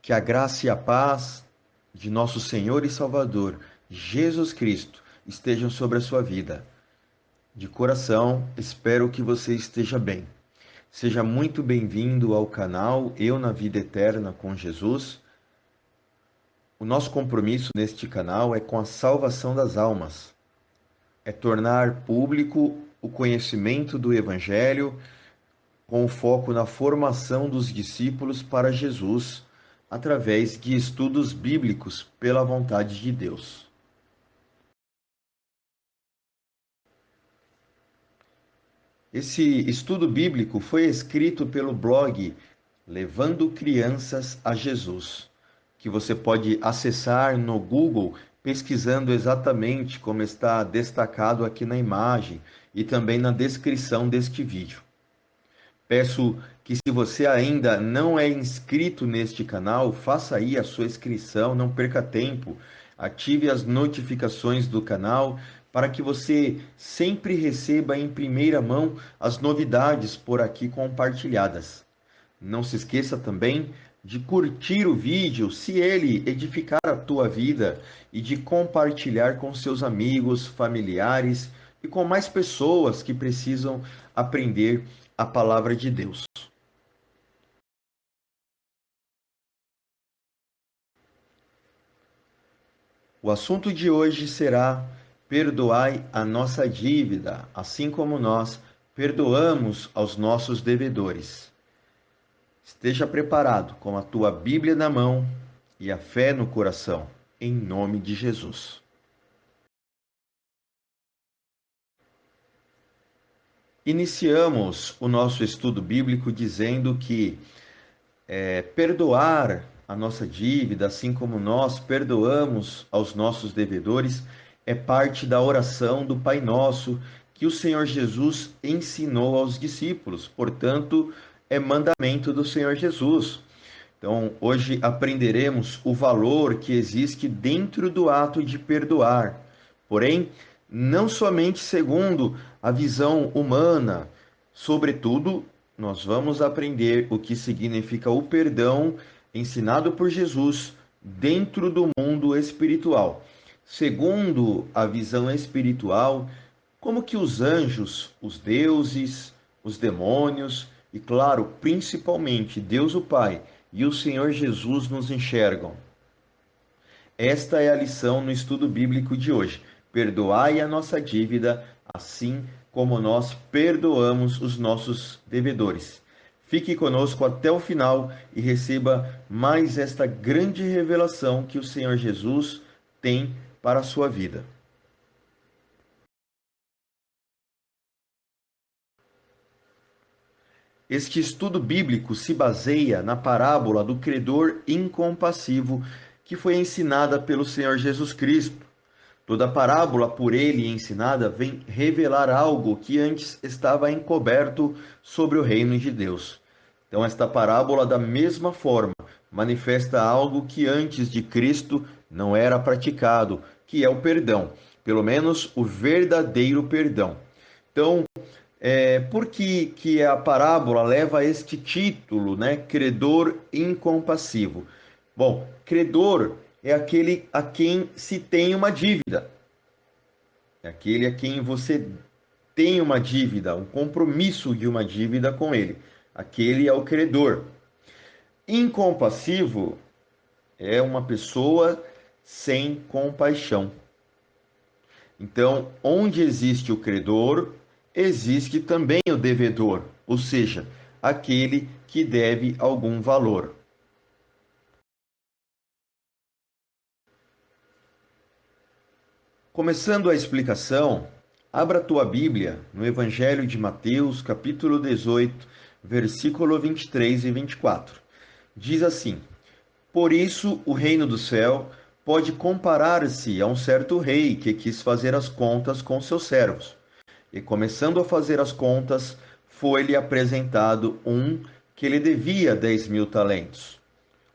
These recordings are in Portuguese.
Que a graça e a paz de nosso Senhor e Salvador, Jesus Cristo, estejam sobre a sua vida. De coração, espero que você esteja bem. Seja muito bem-vindo ao canal Eu na Vida Eterna com Jesus. O nosso compromisso neste canal é com a salvação das almas. É tornar público o conhecimento do Evangelho com foco na formação dos discípulos para Jesus, através de estudos bíblicos pela vontade de Deus. Esse estudo bíblico foi escrito pelo blog Levando Crianças a Jesus, que você pode acessar no Google pesquisando exatamente como está destacado aqui na imagem e também na descrição deste vídeo. Peço que, se você ainda não é inscrito neste canal, faça aí a sua inscrição, não perca tempo, ative as notificações do canal para que você sempre receba em primeira mão as novidades por aqui compartilhadas. Não se esqueça também de curtir o vídeo se ele edificar a tua vida e de compartilhar com seus amigos, familiares e com mais pessoas que precisam aprender a palavra de Deus. O assunto de hoje será: perdoai a nossa dívida, assim como nós perdoamos aos nossos devedores. Esteja preparado com a tua Bíblia na mão e a fé no coração, em nome de Jesus. Iniciamos o nosso estudo bíblico dizendo que perdoar a nossa dívida, assim como nós perdoamos aos nossos devedores, é parte da oração do Pai Nosso que o Senhor Jesus ensinou aos discípulos. Portanto, é mandamento do Senhor Jesus. Então, hoje aprenderemos o valor que existe dentro do ato de perdoar. Porém, não somente segundo a visão humana, sobretudo, nós vamos aprender o que significa o perdão ensinado por Jesus dentro do mundo espiritual. Segundo a visão espiritual, como que os anjos, os deuses, os demônios e, claro, principalmente Deus o Pai e o Senhor Jesus nos enxergam. Esta é a lição no estudo bíblico de hoje. Perdoai a nossa dívida, assim como nós perdoamos os nossos devedores. Fique conosco até o final e receba mais esta grande revelação que o Senhor Jesus tem para a sua vida. Este estudo bíblico se baseia na parábola do credor incompassivo que foi ensinada pelo Senhor Jesus Cristo. Toda parábola por ele ensinada vem revelar algo que antes estava encoberto sobre o reino de Deus. Então, esta parábola, da mesma forma, manifesta algo que antes de Cristo não era praticado, que é o perdão, pelo menos o verdadeiro perdão. Então, por que a parábola leva este título, né? Credor incompassivo. Bom, credor é aquele a quem se tem uma dívida. É aquele a quem você tem uma dívida, um compromisso de uma dívida com ele. Aquele é o credor. Incompassivo é uma pessoa sem compaixão. Então, onde existe o credor, existe também o devedor, ou seja, aquele que deve algum valor. Começando a explicação, abra a tua Bíblia no Evangelho de Mateus, capítulo 18, versículo 23 e 24. Diz assim: Por isso o reino do céu pode comparar-se a um certo rei que quis fazer as contas com seus servos. E começando a fazer as contas, foi-lhe apresentado um que lhe devia 10.000 talentos.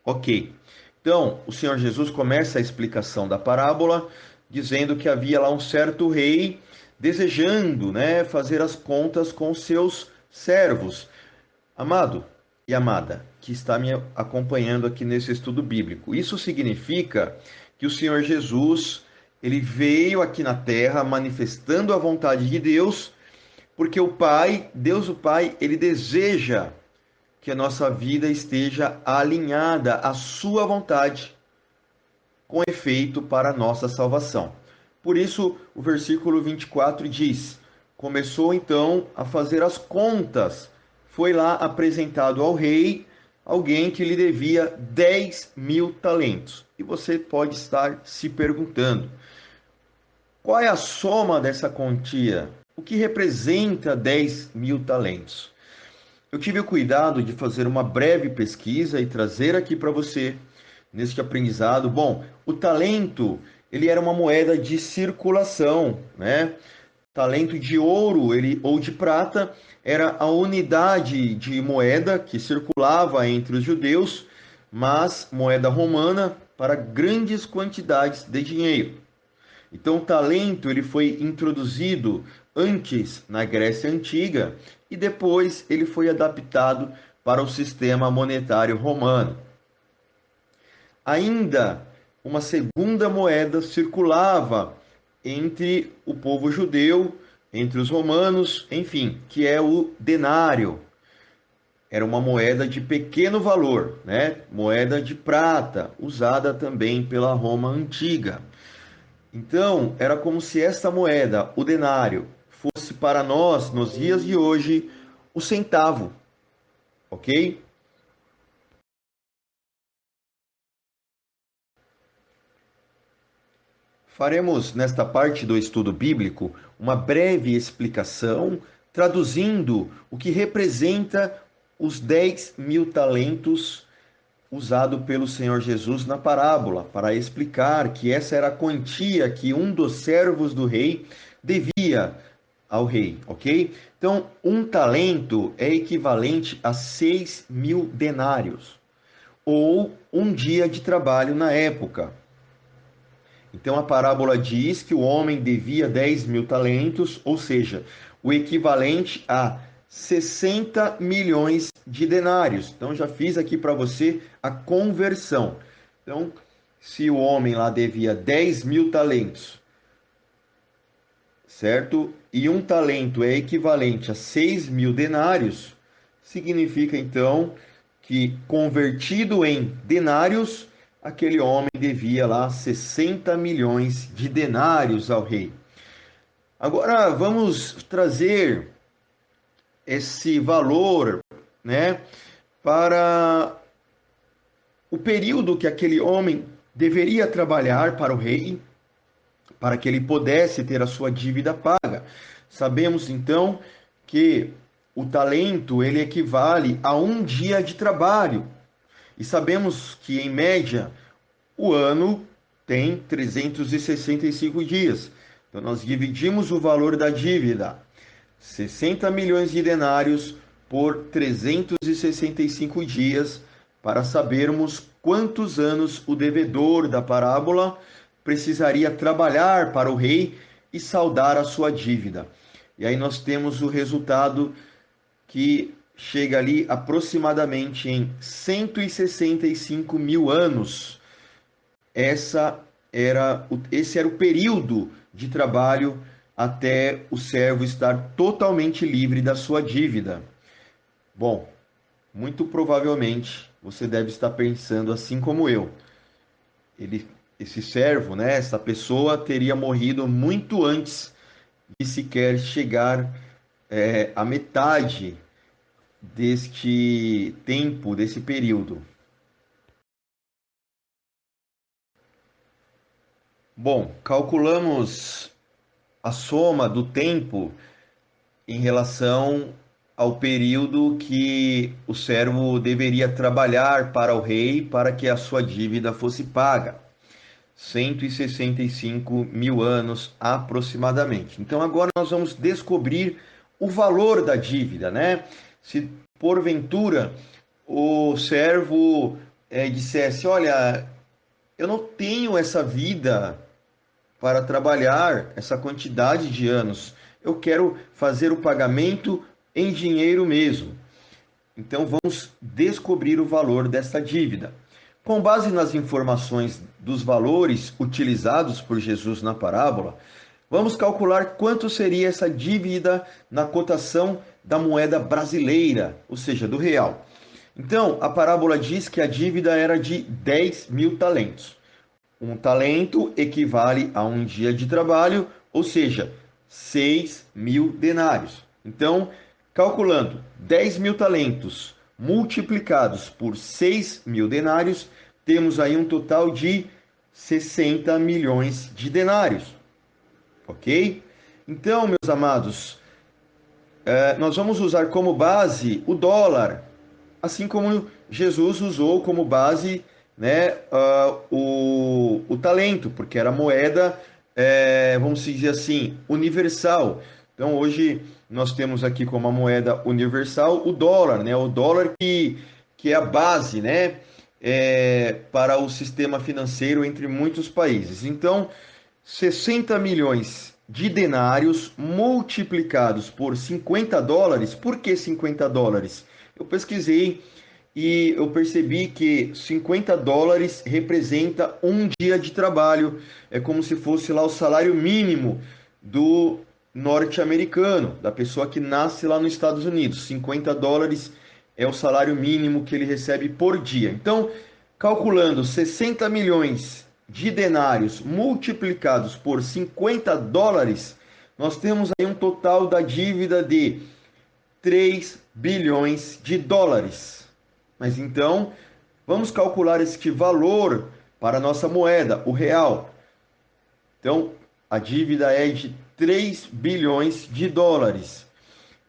Ok, então o Senhor Jesus começa a explicação da parábola dizendo que havia lá um certo rei desejando, fazer as contas com seus servos. Amado e amada, que está me acompanhando aqui nesse estudo bíblico. Isso significa que o Senhor Jesus, ele veio aqui na terra manifestando a vontade de Deus, porque o Pai, Deus o Pai, ele deseja que a nossa vida esteja alinhada à sua vontade, com efeito para a nossa salvação. Por isso, o versículo 24 diz: começou então a fazer as contas. Foi lá apresentado ao rei alguém que lhe devia 10.000 talentos. E você pode estar se perguntando: qual é a soma dessa quantia? O que representa 10.000 talentos? Eu tive o cuidado de fazer uma breve pesquisa e trazer aqui para você neste aprendizado. Bom, o talento, ele era uma moeda de circulação, né? Talento de ouro ou de prata era a unidade de moeda que circulava entre os judeus, mas moeda romana para grandes quantidades de dinheiro. Então, o talento ele foi introduzido antes na Grécia Antiga e depois ele foi adaptado para o sistema monetário romano. Ainda uma segunda moeda circulava entre o povo judeu, entre os romanos, enfim, que é o denário. Era uma moeda de pequeno valor, né? Moeda de prata, usada também pela Roma antiga. Então, era como se esta moeda, o denário, fosse para nós, nos dias de hoje, o centavo, ok? Faremos nesta parte do estudo bíblico uma breve explicação, traduzindo o que representa os 10.000 talentos usado pelo Senhor Jesus na parábola, para explicar que essa era a quantia que um dos servos do rei devia ao rei, ok? Então, um talento é equivalente a 6.000 denários, ou um dia de trabalho na época. Então, a parábola diz que o homem devia 10.000 talentos, ou seja, o equivalente a 60 milhões de denários. Então, já fiz aqui para você a conversão. Então, se o homem lá devia 10.000 talentos, certo? E um talento é equivalente a 6.000 denários, significa então que convertido em denários, aquele homem devia lá 60 milhões de denários ao rei. Agora vamos trazer esse valor, né, para o período que aquele homem deveria trabalhar para o rei, para que ele pudesse ter a sua dívida paga. Sabemos então que o talento ele equivale a um dia de trabalho. E sabemos que em média o ano tem 365 dias. Então nós dividimos o valor da dívida, 60 milhões de denários por 365 dias, para sabermos quantos anos o devedor da parábola precisaria trabalhar para o rei e saldar a sua dívida. E aí nós temos o resultado que chega ali aproximadamente em 165 mil anos. Esse era o período de trabalho até o servo estar totalmente livre da sua dívida. Bom, muito provavelmente você deve estar pensando assim como eu. Esse servo, né, essa pessoa teria morrido muito antes de sequer chegar à metade deste tempo, desse período. Bom, calculamos a soma do tempo em relação ao período que o servo deveria trabalhar para o rei para que a sua dívida fosse paga. 165 mil anos aproximadamente. Então agora nós vamos descobrir o valor da dívida, né? Se porventura o servo dissesse: olha, eu não tenho essa vida para trabalhar essa quantidade de anos, eu quero fazer o pagamento em dinheiro mesmo. Então vamos descobrir o valor desta dívida. Com base nas informações dos valores utilizados por Jesus na parábola, vamos calcular quanto seria essa dívida na cotação da moeda brasileira, ou seja, do real. Então, a parábola diz que a dívida era de 10 mil talentos. Um talento equivale a um dia de trabalho, ou seja, 6 mil denários. Então, calculando 10 mil talentos multiplicados por 6 mil denários, temos aí um total de 60 milhões de denários. Ok? Então, meus amados, nós vamos usar como base o dólar, assim como Jesus usou como base, né, o talento, porque era moeda, vamos dizer assim, universal. Então, hoje nós temos aqui como a moeda universal o dólar, né, o dólar que é a base, né, para o sistema financeiro entre muitos países. Então, 60 milhões de denários multiplicados por 50 dólares. Por que 50 dólares? Eu pesquisei e eu percebi que 50 dólares representa um dia de trabalho. É como se fosse lá o salário mínimo do norte-americano, da pessoa que nasce lá nos Estados Unidos. 50 dólares é o salário mínimo que ele recebe por dia. Então, calculando 60 milhões de denários multiplicados por 50 dólares, nós temos aí um total da dívida de 3 bilhões de dólares. Mas então, vamos calcular este valor para a nossa moeda, o real. Então, a dívida é de 3 bilhões de dólares.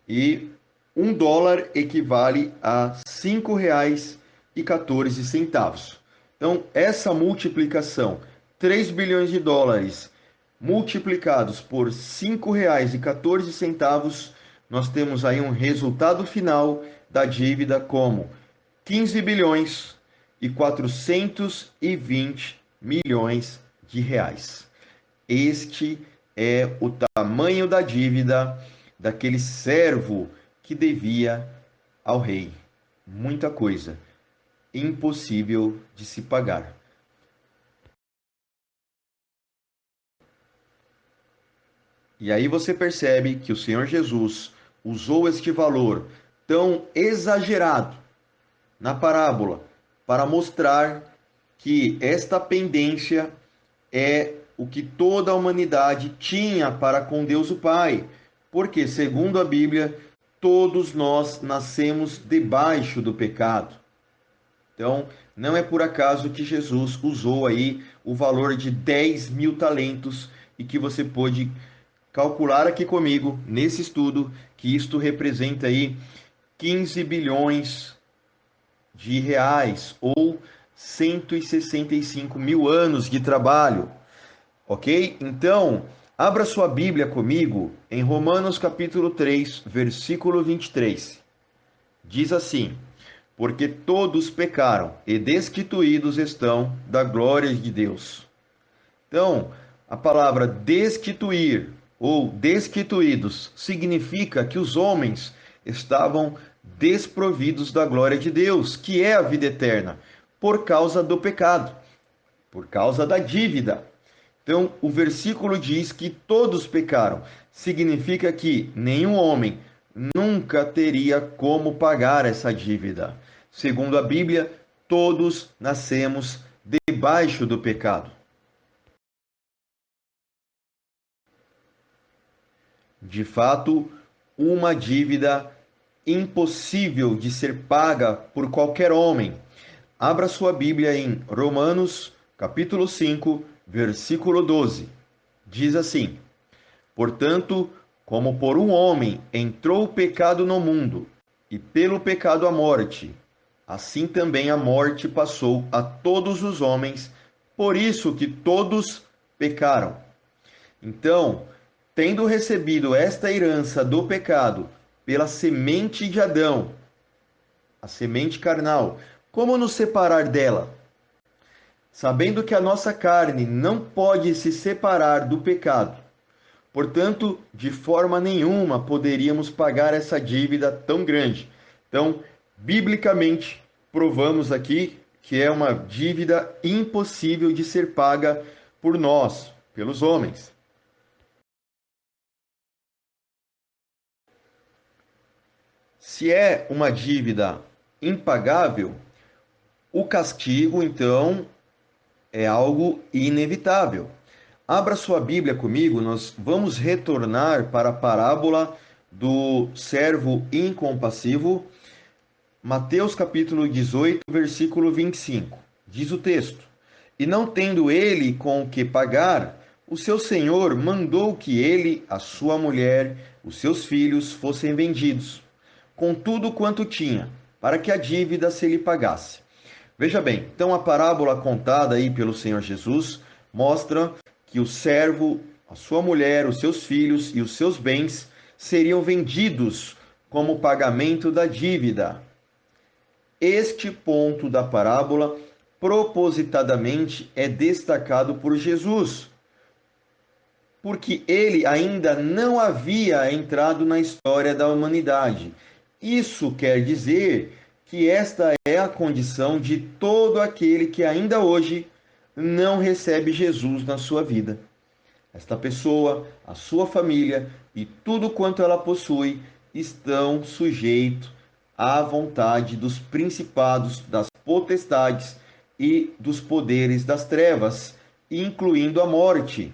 E um dólar equivale a R$ 5,14. Então, essa multiplicação, 3 bilhões de dólares multiplicados por R$ 5,14, nós temos aí um resultado final da dívida como 15 bilhões e 420 milhões de reais. Este é o tamanho da dívida daquele servo que devia ao rei. Muita coisa, impossível de se pagar. E aí você percebe que o Senhor Jesus usou este valor tão exagerado na parábola para mostrar que esta pendência é o que toda a humanidade tinha para com Deus o Pai, porque, segundo a Bíblia, todos nós nascemos debaixo do pecado. Então, não é por acaso que Jesus usou aí o valor de 10 mil talentos e que você pôde calcular aqui comigo, nesse estudo, que isto representa aí 15 bilhões de reais ou 165 mil anos de trabalho. Ok? Então, abra sua Bíblia comigo em Romanos capítulo 3, versículo 23. Diz assim: porque todos pecaram e destituídos estão da glória de Deus. Então, a palavra destituir ou destituídos significa que os homens estavam desprovidos da glória de Deus, que é a vida eterna, por causa do pecado, por causa da dívida. Então, o versículo diz que todos pecaram. Significa que nenhum homem nunca teria como pagar essa dívida. Segundo a Bíblia, todos nascemos debaixo do pecado. De fato, uma dívida impossível de ser paga por qualquer homem. Abra sua Bíblia em Romanos, capítulo 5, versículo 12. Diz assim: portanto, como por um homem entrou o pecado no mundo, e pelo pecado a morte, assim também a morte passou a todos os homens, por isso que todos pecaram. Então, tendo recebido esta herança do pecado pela semente de Adão, a semente carnal, como nos separar dela? Sabendo que a nossa carne não pode se separar do pecado. Portanto, de forma nenhuma poderíamos pagar essa dívida tão grande. Então, Biblicamente, provamos aqui que é uma dívida impossível de ser paga por nós, pelos homens. Se é uma dívida impagável, o castigo, então, é algo inevitável. Abra sua Bíblia comigo, nós vamos retornar para a parábola do servo incompassivo, Mateus capítulo 18, versículo 25. Diz o texto: E não tendo ele com o que pagar, o seu senhor mandou que ele, a sua mulher, os seus filhos fossem vendidos, com tudo quanto tinha, para que a dívida se lhe pagasse. Veja bem, então a parábola contada aí pelo Senhor Jesus mostra que o servo, a sua mulher, os seus filhos e os seus bens seriam vendidos como pagamento da dívida. Este ponto da parábola propositadamente é destacado por Jesus, porque ele ainda não havia entrado na história da humanidade. Isso quer dizer que esta é a condição de todo aquele que ainda hoje não recebe Jesus na sua vida. Esta pessoa, a sua família e tudo quanto ela possui estão sujeitos à vontade dos principados, das potestades e dos poderes das trevas, incluindo a morte.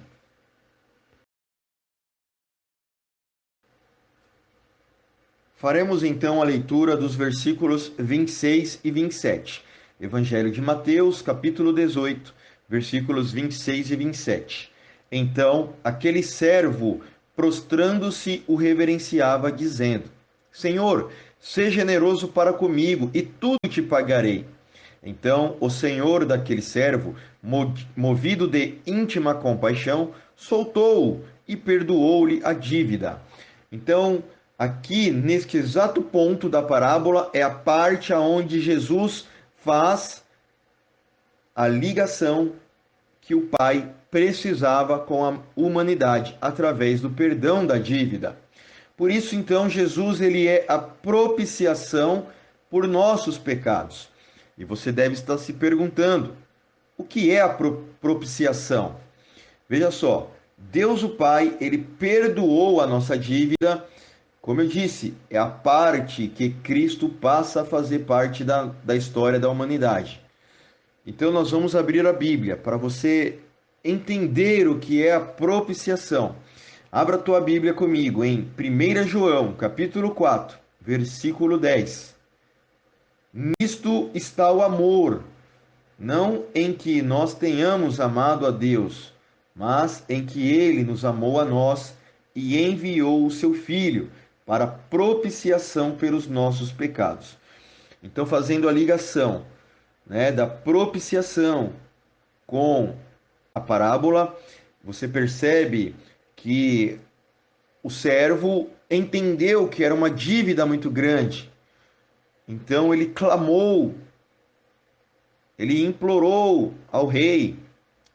Faremos então a leitura dos versículos 26 e 27. Evangelho de Mateus, capítulo 18, versículos 26 e 27. Então, aquele servo, prostrando-se, o reverenciava, dizendo: Senhor, seja generoso para comigo, e tudo te pagarei. Então, o senhor daquele servo, movido de íntima compaixão, soltou-o e perdoou-lhe a dívida. Então, aqui, neste exato ponto da parábola, é a parte onde Jesus faz a ligação que o Pai precisava com a humanidade através do perdão da dívida. Por isso, então, Jesus ele é a propiciação por nossos pecados. E você deve estar se perguntando, o que é a propiciação? Veja só, Deus o Pai, ele perdoou a nossa dívida. Como eu disse, é a parte que Cristo passa a fazer parte da história da humanidade. Então nós vamos abrir a Bíblia para você entender o que é a propiciação. Abra a tua Bíblia comigo em 1 João, capítulo 4, versículo 10. Nisto está o amor, não em que nós tenhamos amado a Deus, mas em que ele nos amou a nós e enviou o seu Filho para propiciação pelos nossos pecados. Então, fazendo a ligação, da propiciação com a parábola, você percebe que o servo entendeu que era uma dívida muito grande. Então ele clamou, ele implorou ao rei,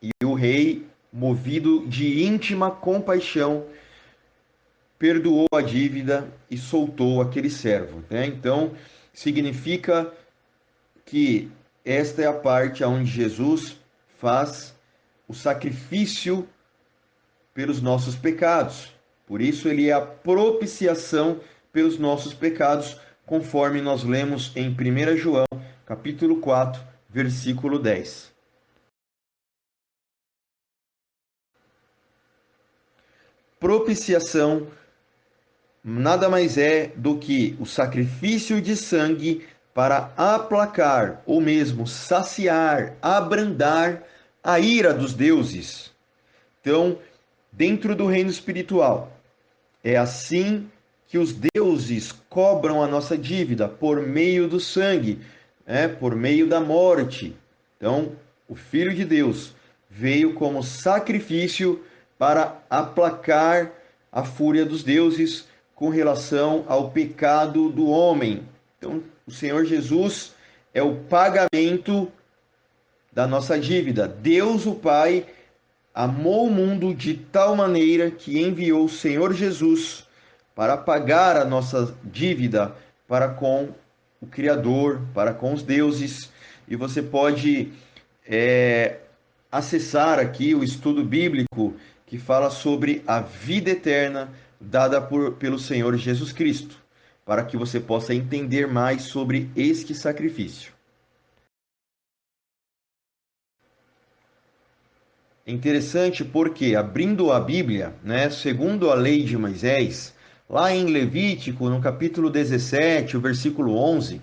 e o rei, movido de íntima compaixão, perdoou a dívida e soltou aquele servo. Então, significa que esta é a parte onde Jesus faz o sacrifício pelos nossos pecados. Por isso, ele é a propiciação pelos nossos pecados, conforme nós lemos em 1 João, capítulo 4, versículo 10. Propiciação nada mais é do que o sacrifício de sangue para aplacar, ou mesmo saciar, abrandar a ira dos deuses. Então, dentro do reino espiritual, é assim que os deuses cobram a nossa dívida por meio do sangue, por meio da morte. Então, o Filho de Deus veio como sacrifício para aplacar a fúria dos deuses com relação ao pecado do homem. Então, o Senhor Jesus é o pagamento da nossa dívida. Deus, o Pai, amou o mundo de tal maneira que enviou o Senhor Jesus para pagar a nossa dívida para com o Criador, para com os deuses, e você pode acessar aqui o estudo bíblico que fala sobre a vida eterna dada pelo Senhor Jesus Cristo, para que você possa entender mais sobre este sacrifício. É interessante porque, abrindo a Bíblia, né, segundo a lei de Moisés, lá em Levítico, no capítulo 17, o versículo 11,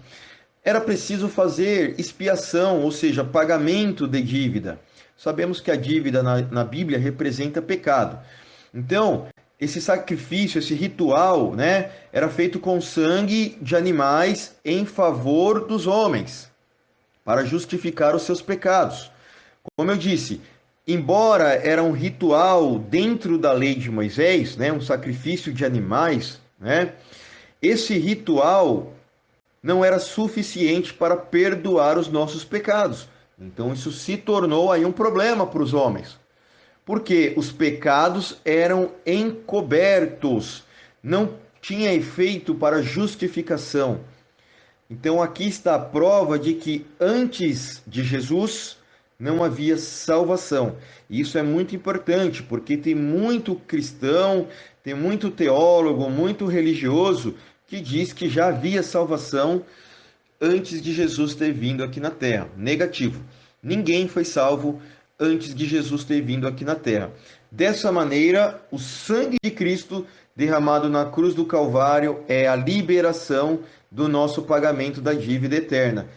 era preciso fazer expiação, ou seja, pagamento de dívida. Sabemos que a dívida na Bíblia representa pecado. Então, esse sacrifício, esse ritual, né, era feito com sangue de animais em favor dos homens, para justificar os seus pecados. Como eu disse, embora era um ritual dentro da lei de Moisés, né, um sacrifício de animais, né, esse ritual não era suficiente para perdoar os nossos pecados. Então isso se tornou aí um problema para os homens, porque os pecados eram encobertos, não tinha efeito para justificação. Então aqui está a prova de que antes de Jesus não havia salvação. E isso é muito importante, porque tem muito cristão, tem muito teólogo, muito religioso que diz que já havia salvação antes de Jesus ter vindo aqui na Terra. Negativo. Ninguém foi salvo antes de Jesus ter vindo aqui na Terra. Dessa maneira, o sangue de Cristo derramado na cruz do Calvário é a liberação do nosso pagamento da dívida eterna.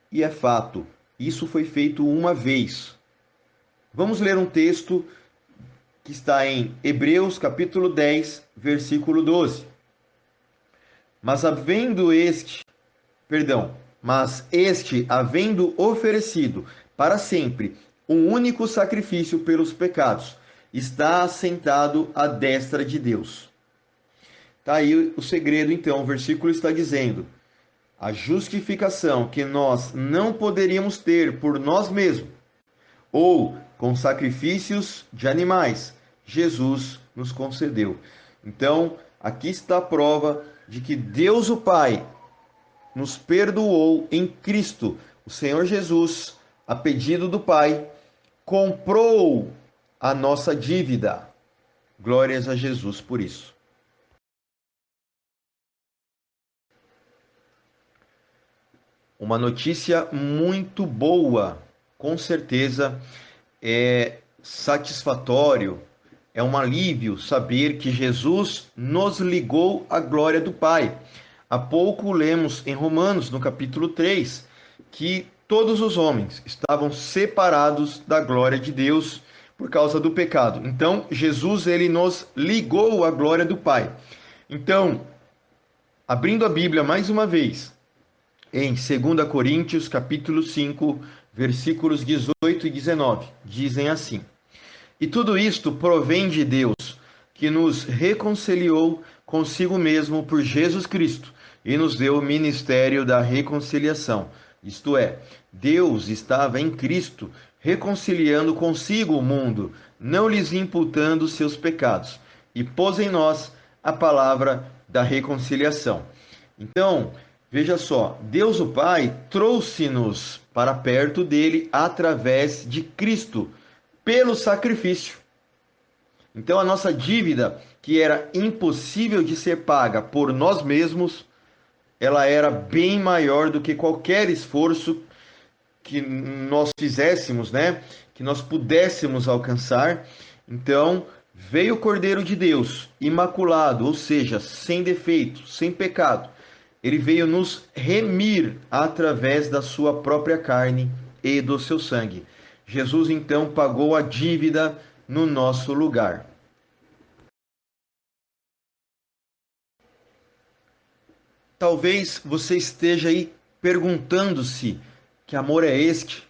E é fato, isso foi feito uma vez. Vamos ler um texto que está em Hebreus capítulo 10, versículo 12. Mas este, havendo oferecido para sempre um único sacrifício pelos pecados, está assentado à destra de Deus. Está aí o segredo, então. O versículo está dizendo: a justificação que nós não poderíamos ter por nós mesmos, ou com sacrifícios de animais, Jesus nos concedeu. Então, aqui está a prova de que Deus o Pai nos perdoou em Cristo. O Senhor Jesus, a pedido do Pai, comprou a nossa dívida. Glórias a Jesus por isso. Uma notícia muito boa, com certeza é satisfatório, é um alívio saber que Jesus nos ligou à glória do Pai. Há pouco lemos em Romanos, no capítulo 3, que todos os homens estavam separados da glória de Deus por causa do pecado. Então, Jesus ele nos ligou à glória do Pai. Então, abrindo a Bíblia mais uma vez, em 2 Coríntios, capítulo 5, versículos 18 e 19, dizem assim: E tudo isto provém de Deus, que nos reconciliou consigo mesmo por Jesus Cristo e nos deu o ministério da reconciliação. Isto é, Deus estava em Cristo reconciliando consigo o mundo, não lhes imputando seus pecados, e pôs em nós a palavra da reconciliação. Então, veja só, Deus o Pai trouxe-nos para perto dele através de Cristo, pelo sacrifício. Então a nossa dívida, que era impossível de ser paga por nós mesmos, ela era bem maior do que qualquer esforço que nós fizéssemos, né? Que nós pudéssemos alcançar. Então veio o Cordeiro de Deus, imaculado, ou seja, sem defeito, sem pecado. Ele veio nos remir através da sua própria carne e do seu sangue. Jesus então pagou a dívida no nosso lugar. Talvez você esteja aí perguntando-se: que amor é este?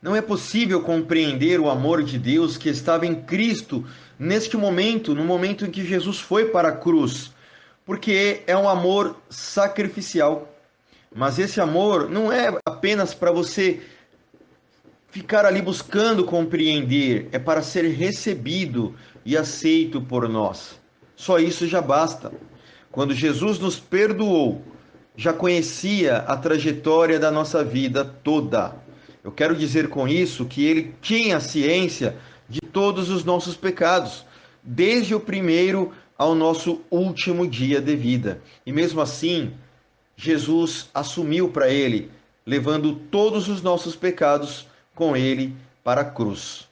Não é possível compreender o amor de Deus que estava em Cristo neste momento, no momento em que Jesus foi para a cruz, porque é um amor sacrificial. Mas esse amor não é apenas para você ficar ali buscando compreender, é para ser recebido e aceito por nós. Só isso já basta. Quando Jesus nos perdoou, já conhecia a trajetória da nossa vida toda. Eu quero dizer com isso que ele tinha ciência de todos os nossos pecados, desde o primeiro ao nosso último dia de vida. E mesmo assim, Jesus assumiu para ele, levando todos os nossos pecados com ele para a cruz.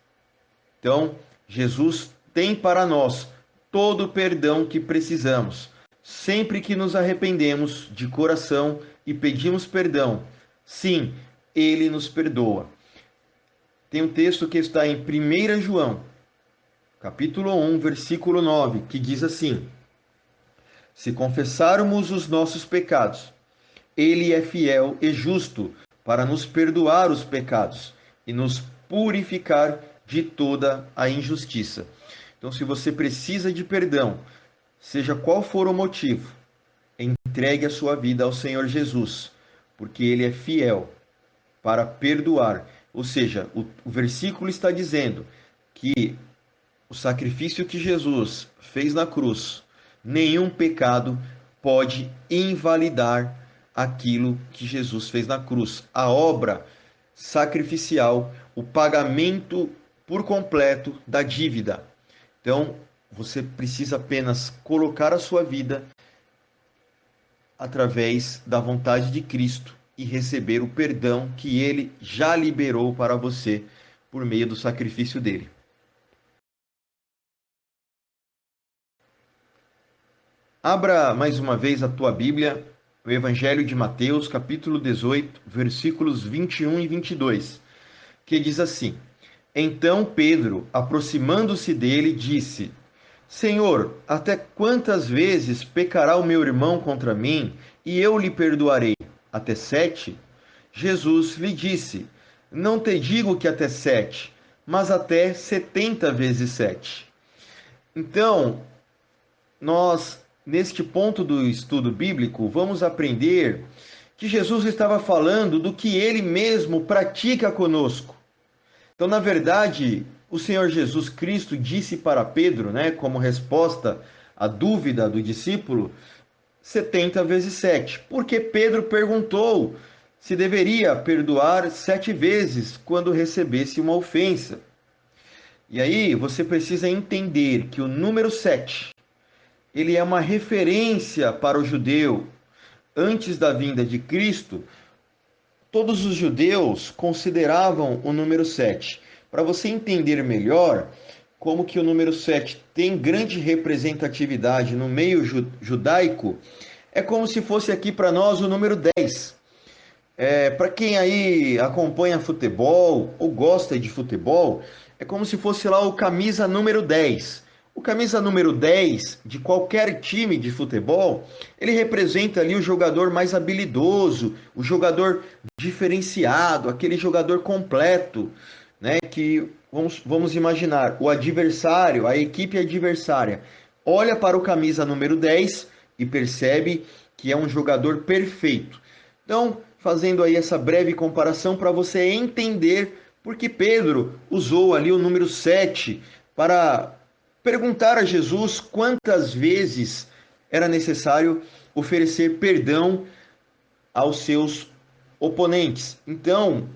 Então, Jesus tem para nós todo o perdão que precisamos. Sempre que nos arrependemos de coração e pedimos perdão, sim, ele nos perdoa. Tem um texto que está em 1 João, capítulo 1, versículo 9, que diz assim: Se confessarmos os nossos pecados, ele é fiel e justo para nos perdoar os pecados e nos purificar de toda a injustiça. Então, se você precisa de perdão, seja qual for o motivo, entregue a sua vida ao Senhor Jesus, porque ele é fiel para perdoar. Ou seja, o versículo está dizendo que o sacrifício que Jesus fez na cruz, nenhum pecado pode invalidar aquilo que Jesus fez na cruz. A obra sacrificial, o pagamento por completo da dívida. Então, você precisa apenas colocar a sua vida através da vontade de Cristo e receber o perdão que ele já liberou para você por meio do sacrifício dele. Abra mais uma vez a tua Bíblia, o Evangelho de Mateus, capítulo 18, versículos 21 e 22, que diz assim: Então Pedro, aproximando-se dele, disse: Senhor, até quantas vezes pecará o meu irmão contra mim e eu lhe perdoarei? Até 7? Jesus lhe disse: Não te digo que até 7, mas até 70 vezes 7. Então, neste ponto do estudo bíblico, vamos aprender que Jesus estava falando do que ele mesmo pratica conosco. Então, na verdade, o Senhor Jesus Cristo disse para Pedro, como resposta à dúvida do discípulo, 70 vezes 7. Porque Pedro perguntou se deveria perdoar 7 vezes quando recebesse uma ofensa. E aí você precisa entender que o número 7, ele é uma referência para o judeu. Antes da vinda de Cristo, todos os judeus consideravam o número 7. Para você entender melhor como que o número 7 tem grande representatividade no meio judaico, é como se fosse aqui para nós o número 10. Para quem aí acompanha futebol ou gosta de futebol, é como se fosse lá o camisa número 10. O camisa número 10 de qualquer time de futebol, ele representa ali o jogador mais habilidoso, o jogador diferenciado, aquele jogador completo, que vamos imaginar, o adversário, a equipe adversária, olha para o camisa número 10 e percebe que é um jogador perfeito. Então, fazendo aí essa breve comparação para você entender por que Pedro usou ali o número 7 para perguntar a Jesus quantas vezes era necessário oferecer perdão aos seus oponentes. Então,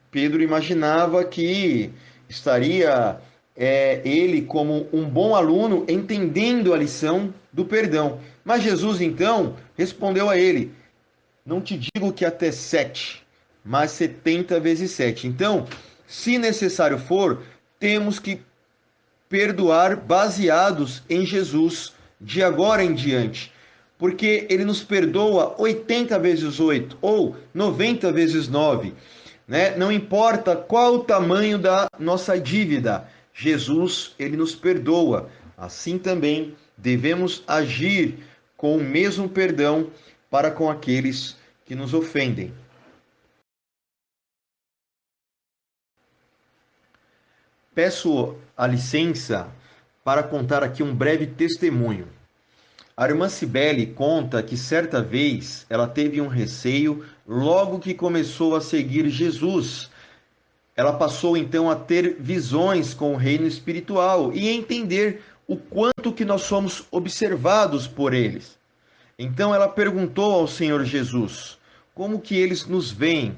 Pedro imaginava que estaria ele, como um bom aluno, entendendo a lição do perdão. Mas Jesus, então, respondeu a ele: Não te digo que até 7, mas 70 vezes 7. Então, se necessário for, temos que perdoar baseados em Jesus de agora em diante, porque ele nos perdoa 80 vezes 8 ou 90 vezes 9, Não importa qual o tamanho da nossa dívida, Jesus, ele nos perdoa. Assim também devemos agir com o mesmo perdão para com aqueles que nos ofendem. Peço a licença para contar aqui um breve testemunho. A irmã Cibele conta que certa vez ela teve um receio logo que começou a seguir Jesus. Ela passou então a ter visões com o reino espiritual e entender o quanto que nós somos observados por eles. Então ela perguntou ao Senhor Jesus como que eles nos veem.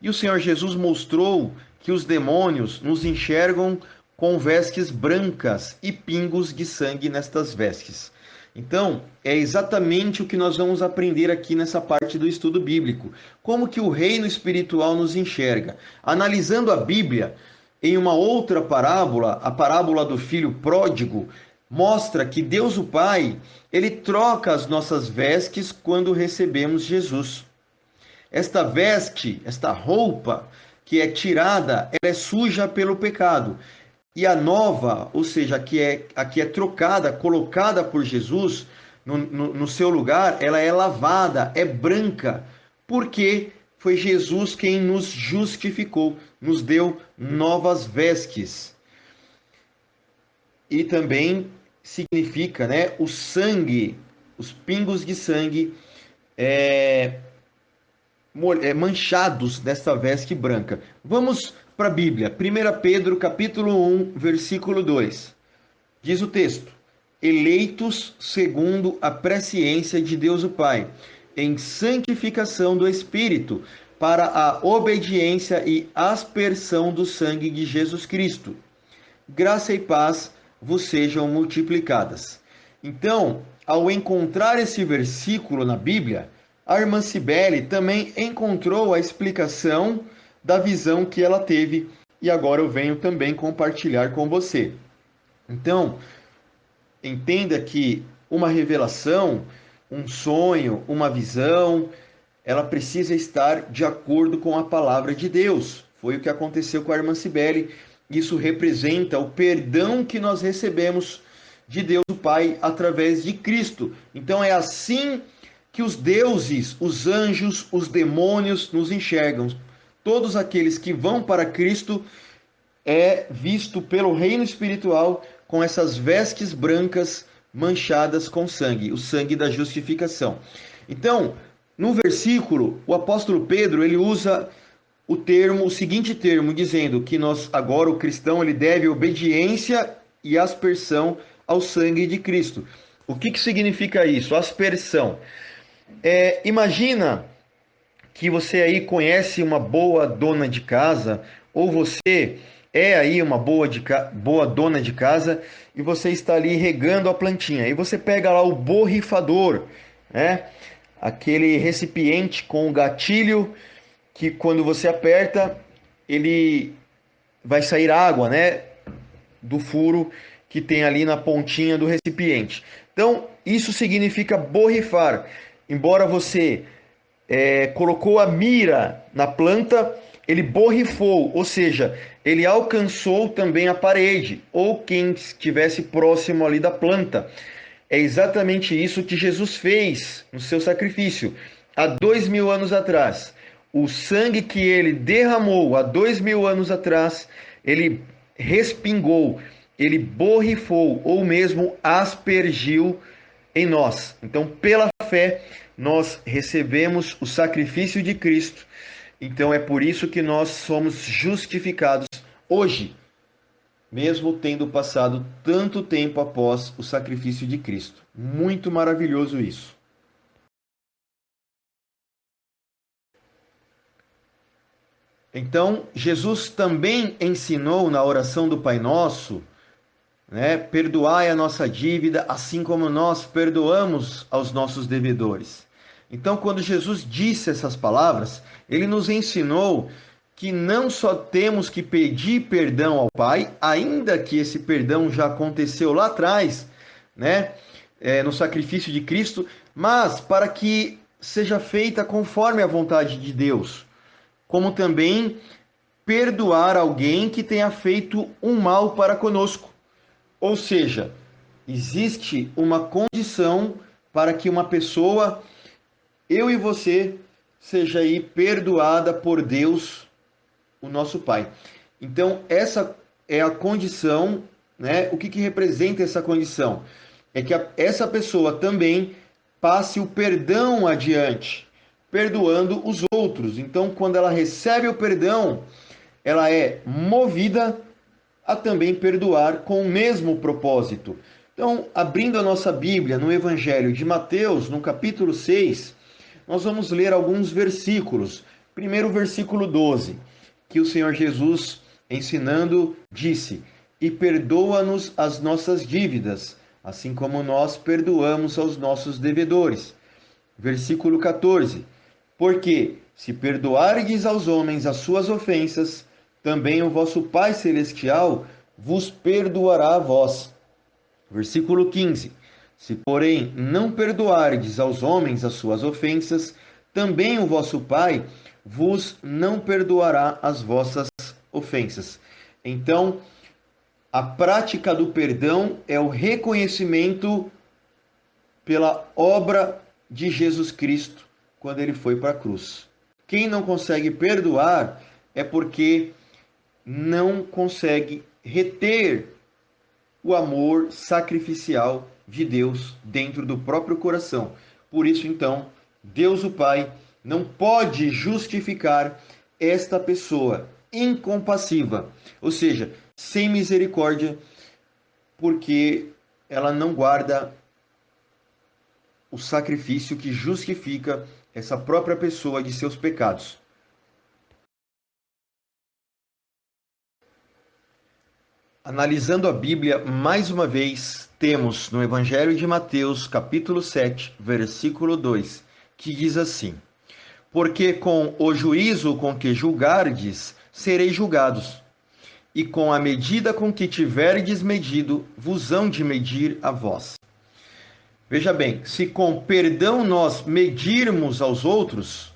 E o Senhor Jesus mostrou que os demônios nos enxergam com vestes brancas e pingos de sangue nestas vestes. Então, é exatamente o que nós vamos aprender aqui nessa parte do estudo bíblico. Como que o reino espiritual nos enxerga. Analisando a Bíblia, em uma outra parábola, a parábola do filho pródigo, mostra que Deus o Pai, ele troca as nossas vestes quando recebemos Jesus. Esta veste, esta roupa que é tirada, ela é suja pelo pecado. E a nova, ou seja, a que é trocada, colocada por Jesus no seu lugar, ela é lavada, é branca, porque foi Jesus quem nos justificou, nos deu novas vestes. E também significa, né, o sangue, os pingos de sangue manchados desta veste branca. Vamos para a Bíblia. 1 Pedro capítulo 1, versículo 2. Diz o texto: eleitos segundo a presciência de Deus o Pai, em santificação do Espírito, para a obediência e aspersão do sangue de Jesus Cristo. Graça e paz vos sejam multiplicadas. Então, ao encontrar esse versículo na Bíblia, a irmã Cibele também encontrou a explicação da visão que ela teve e agora eu venho também compartilhar com você. Então, entenda que uma revelação, um sonho, uma visão, ela precisa estar de acordo com a palavra de Deus. Foi o que aconteceu com a irmã Cibele. Isso representa o perdão que nós recebemos de Deus o Pai através de Cristo. Então é assim que os deuses, os anjos, os demônios nos enxergam. Todos aqueles que vão para Cristo é visto pelo reino espiritual com essas vestes brancas manchadas com sangue, o sangue da justificação. Então, no versículo, o apóstolo Pedro, ele usa o seguinte termo, dizendo que nós agora o cristão ele deve obediência e aspersão ao sangue de Cristo. O que significa isso? Aspersão. Imagina que você aí conhece uma boa dona de casa, ou você é aí uma boa dona de casa, e você está ali regando a plantinha, e você pega lá o borrifador, né? Aquele recipiente com o gatilho, que quando você aperta, ele vai sair água, né? Do furo que tem ali na pontinha do recipiente. Então, isso significa borrifar. Embora você colocou a mira na planta, ele borrifou, ou seja, ele alcançou também a parede, ou quem estivesse próximo ali da planta. É exatamente isso que Jesus fez no seu sacrifício, há 2000 anos atrás. O sangue que ele derramou há 2000 anos atrás, ele respingou, ele borrifou, ou mesmo aspergiu em nós. Então, pela fé, nós recebemos o sacrifício de Cristo. Então, é por isso que nós somos justificados hoje, mesmo tendo passado tanto tempo após o sacrifício de Cristo. Muito maravilhoso isso. Então, Jesus também ensinou na oração do Pai Nosso, né? Perdoai a nossa dívida, assim como nós perdoamos aos nossos devedores. Então, quando Jesus disse essas palavras, ele nos ensinou que não só temos que pedir perdão ao Pai, ainda que esse perdão já aconteceu lá atrás, né? No sacrifício de Cristo, mas para que seja feita conforme a vontade de Deus, como também perdoar alguém que tenha feito um mal para conosco. Ou seja, existe uma condição para que uma pessoa, eu e você, seja aí perdoada por Deus, o nosso Pai. Então, essa é a condição, né? O que representa essa condição? É que essa pessoa também passe o perdão adiante, perdoando os outros. Então, quando ela recebe o perdão, ela é movida a também perdoar com o mesmo propósito. Então, abrindo a nossa Bíblia no Evangelho de Mateus, no capítulo 6, nós vamos ler alguns versículos. Primeiro, o versículo 12, que o Senhor Jesus, ensinando, disse: E perdoa-nos as nossas dívidas, assim como nós perdoamos aos nossos devedores. Versículo 14, porque se perdoardes aos homens as suas ofensas, também o vosso Pai Celestial vos perdoará a vós. Versículo 15, se porém não perdoardes aos homens as suas ofensas, também o vosso Pai vos não perdoará as vossas ofensas. Então, a prática do perdão é o reconhecimento pela obra de Jesus Cristo quando ele foi para a cruz. Quem não consegue perdoar é porque não consegue reter o amor sacrificial de Deus dentro do próprio coração. Por isso, então, Deus o Pai não pode justificar esta pessoa incompassiva, ou seja, sem misericórdia, porque ela não guarda o sacrifício que justifica essa própria pessoa de seus pecados. Analisando a Bíblia mais uma vez, temos no Evangelho de Mateus, capítulo 7, versículo 2, que diz assim: Porque com o juízo com que julgardes, sereis julgados, e com a medida com que tiverdes medido, vos hão de medir a vós. Veja bem, se com perdão nós medirmos aos outros,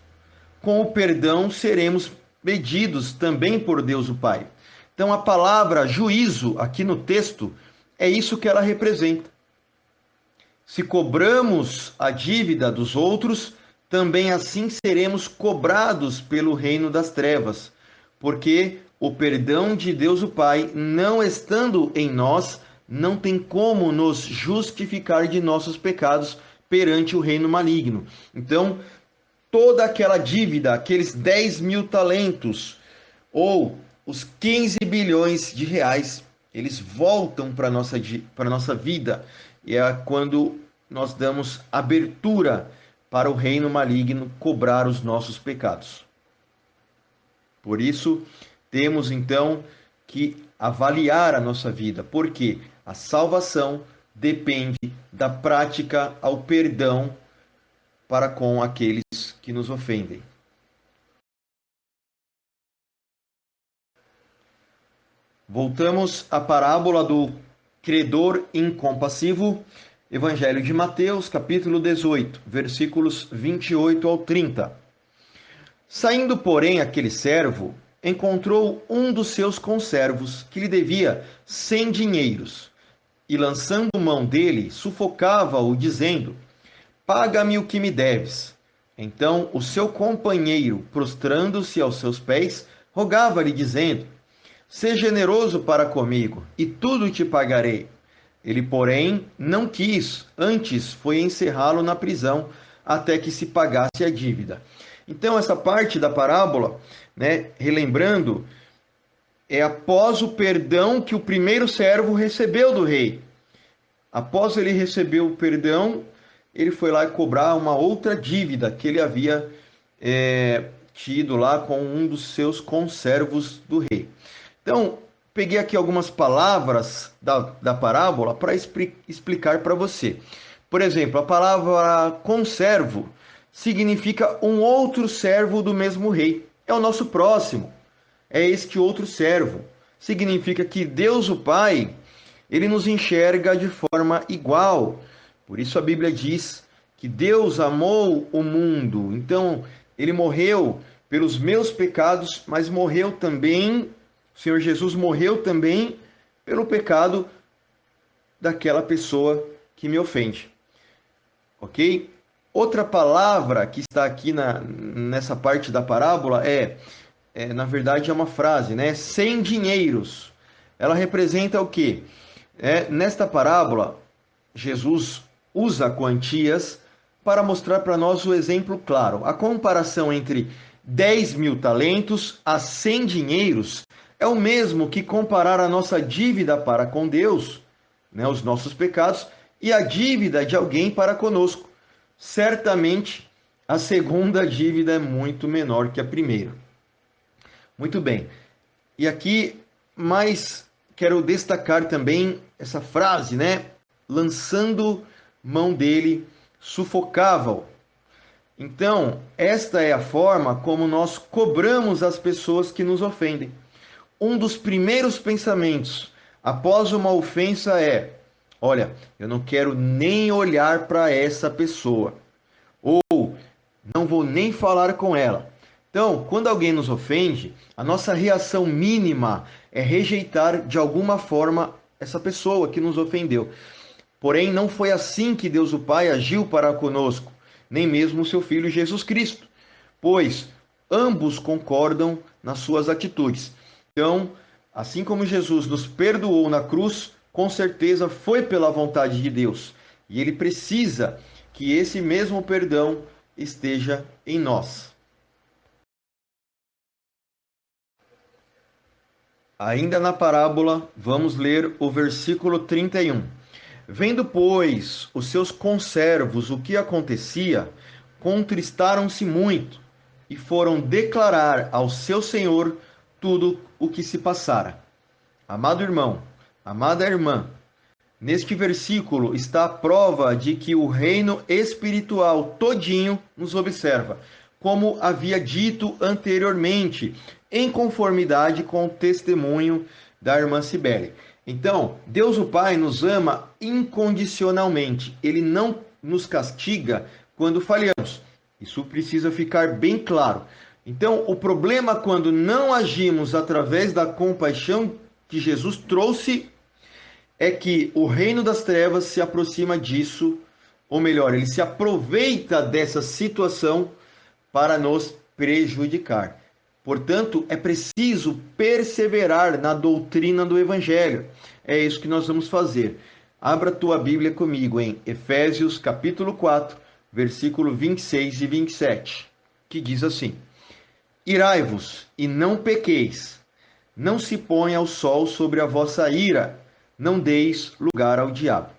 com o perdão seremos medidos também por Deus o Pai. Então a palavra juízo aqui no texto é isso que ela representa. Se cobramos a dívida dos outros, também assim seremos cobrados pelo reino das trevas, porque o perdão de Deus o Pai, não estando em nós, não tem como nos justificar de nossos pecados perante o reino maligno. Então, toda aquela dívida, aqueles 10 mil talentos, ou os 15 bilhões de reais, eles voltam para a nossa vida. E é quando nós damos abertura para o reino maligno cobrar os nossos pecados. Por isso, temos então que avaliar a nossa vida, porque a salvação depende da prática ao perdão para com aqueles que nos ofendem. Voltamos à parábola do credor incompassivo, Evangelho de Mateus, capítulo 18, versículos 28 ao 30. Saindo, porém, aquele servo, encontrou um dos seus conservos que lhe devia 100 dinheiros, e lançando mão dele, sufocava-o, dizendo: Paga-me o que me deves. Então o seu companheiro, prostrando-se aos seus pés, rogava-lhe, dizendo: Sê generoso para comigo, e tudo te pagarei. Ele, porém, não quis, antes foi encerrá-lo na prisão, até que se pagasse a dívida. Então, essa parte da parábola, relembrando, é após o perdão que o primeiro servo recebeu do rei. Após ele receber o perdão, ele foi lá cobrar uma outra dívida que ele havia tido lá com um dos seus conservos do rei. Então, peguei aqui algumas palavras da parábola para explicar para você. Por exemplo, a palavra conservo significa um outro servo do mesmo rei. É o nosso próximo. É este outro servo. Significa que Deus, o Pai, ele nos enxerga de forma igual. Por isso a Bíblia diz que Deus amou o mundo. Então, ele morreu pelos meus pecados, mas morreu também, o Senhor Jesus morreu também pelo pecado daquela pessoa que me ofende. Ok? Outra palavra que está aqui nessa parte da parábola na verdade, é uma frase, 100 dinheiros. Ela representa o quê? Nesta parábola, Jesus usa quantias para mostrar para nós o exemplo claro. A comparação entre 10 mil talentos a 100 dinheiros é o mesmo que comparar a nossa dívida para com Deus, né, os nossos pecados, e a dívida de alguém para conosco. Certamente, a segunda dívida é muito menor que a primeira. Muito bem. E aqui, mais quero destacar também essa frase, né? Lançando mão dele, sufocava-o. Então, esta é a forma como nós cobramos as pessoas que nos ofendem. Um dos primeiros pensamentos após uma ofensa é: olha, eu não quero nem olhar para essa pessoa, ou não vou nem falar com ela. Então, quando alguém nos ofende, a nossa reação mínima é rejeitar de alguma forma essa pessoa que nos ofendeu. Porém, não foi assim que Deus o Pai agiu para conosco, nem mesmo o seu Filho Jesus Cristo, pois ambos concordam nas suas atitudes. Então, assim como Jesus nos perdoou na cruz, com certeza foi pela vontade de Deus. E ele precisa que esse mesmo perdão esteja em nós. Ainda na parábola, vamos ler o versículo 31. Vendo, pois, os seus conservos o que acontecia, contristaram-se muito e foram declarar ao seu senhor tudo o que se passara. Amado irmão, amada irmã, neste versículo está a prova de que o reino espiritual todinho nos observa, como havia dito anteriormente, em conformidade com o testemunho da irmã Cibele. Então, Deus o Pai nos ama incondicionalmente. Ele não nos castiga quando falhamos. Isso precisa ficar bem claro. Então, o problema quando não agimos através da compaixão que Jesus trouxe é que o reino das trevas se aproxima disso, ou melhor, ele se aproveita dessa situação para nos prejudicar. Portanto, é preciso perseverar na doutrina do Evangelho. É isso que nós vamos fazer. Abra tua Bíblia comigo em Efésios capítulo 4, versículo 26 e 27, que diz assim: Irai-vos e não pequeis, não se ponha o sol sobre a vossa ira, não deis lugar ao diabo.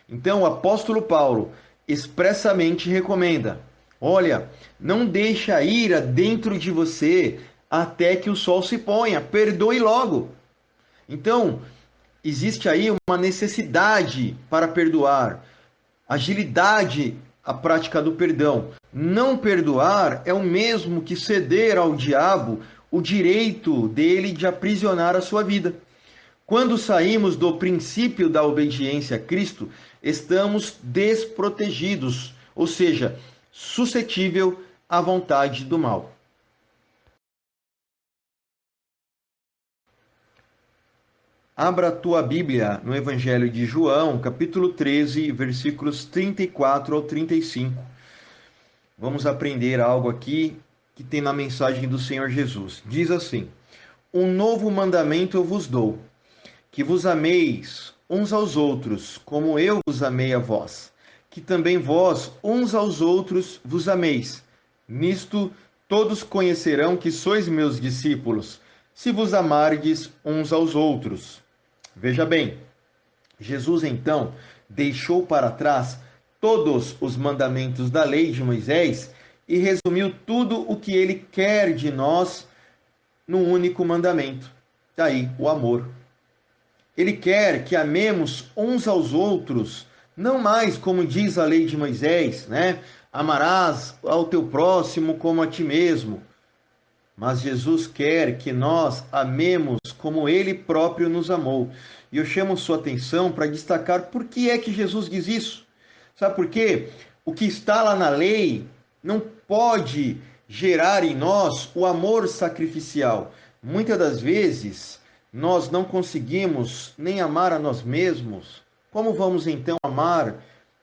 Então, o apóstolo Paulo expressamente recomenda: olha, não deixe a ira dentro de você até que o sol se ponha, perdoe logo. Então, existe aí uma necessidade para perdoar, agilidade à prática do perdão. Não perdoar é o mesmo que ceder ao diabo o direito dele de aprisionar a sua vida. Quando saímos do princípio da obediência a Cristo, estamos desprotegidos, ou seja, suscetível à vontade do mal. Abra a tua Bíblia no Evangelho de João, capítulo 13, versículos 34 ao 35. Vamos aprender algo aqui que tem na mensagem do Senhor Jesus. Diz assim: Um novo mandamento eu vos dou, que vos ameis uns aos outros, como eu vos amei a vós, que também vós uns aos outros vos ameis. Nisto todos conhecerão que sois meus discípulos, se vos amardes uns aos outros. Veja bem, Jesus então deixou para trás todos os mandamentos da lei de Moisés e resumiu tudo o que ele quer de nós num único mandamento. Daí o amor. Ele quer que amemos uns aos outros, não mais como diz a lei de Moisés, né? Amarás ao teu próximo como a ti mesmo. Mas Jesus quer que nós amemos como ele próprio nos amou. E eu chamo sua atenção para destacar por que é que Jesus diz isso. Sabe por quê? O que está lá na lei não pode gerar em nós o amor sacrificial. Muitas das vezes nós não conseguimos nem amar a nós mesmos. Como vamos então amar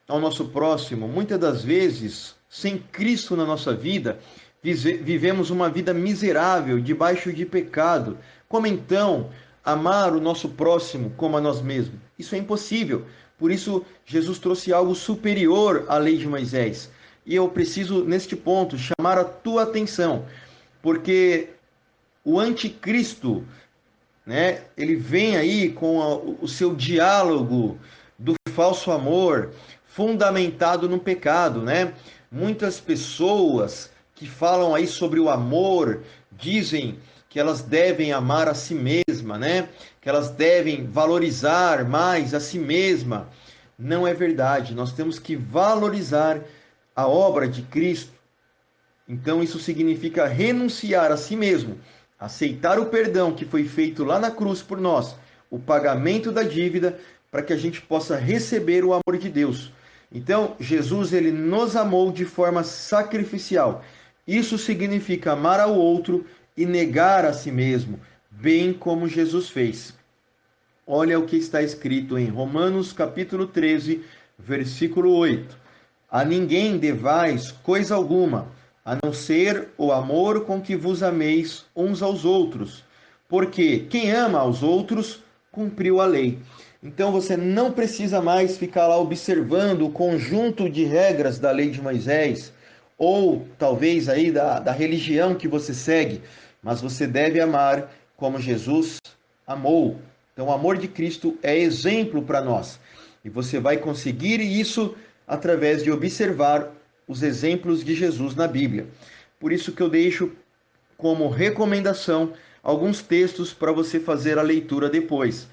ao nosso próximo? Muitas das vezes, sem Cristo na nossa vida, vivemos uma vida miserável, debaixo de pecado. Como então amar o nosso próximo como a nós mesmos? Isso é impossível. Por isso, Jesus trouxe algo superior à lei de Moisés. E eu preciso, neste ponto, chamar a tua atenção, porque o anticristo, né, ele vem aí com o seu diálogo falso amor fundamentado no pecado, né? Muitas pessoas que falam aí sobre o amor dizem que elas devem amar a si mesma, né? Que elas devem valorizar mais a si mesma. Não é verdade. Nós temos que valorizar a obra de Cristo. Então isso significa renunciar a si mesmo, aceitar o perdão que foi feito lá na cruz por nós, o pagamento da dívida, para que a gente possa receber o amor de Deus. Então, Jesus ele nos amou de forma sacrificial. Isso significa amar ao outro e negar a si mesmo, bem como Jesus fez. Olha o que está escrito em Romanos capítulo 13, versículo 8. A ninguém devais coisa alguma, a não ser o amor com que vos ameis uns aos outros, porque quem ama aos outros cumpriu a lei. Então você não precisa mais ficar lá observando o conjunto de regras da lei de Moisés, ou talvez aí da religião que você segue, mas você deve amar como Jesus amou. Então o amor de Cristo é exemplo para nós. E você vai conseguir isso através de observar os exemplos de Jesus na Bíblia. Por isso que eu deixo como recomendação alguns textos para você fazer a leitura depois.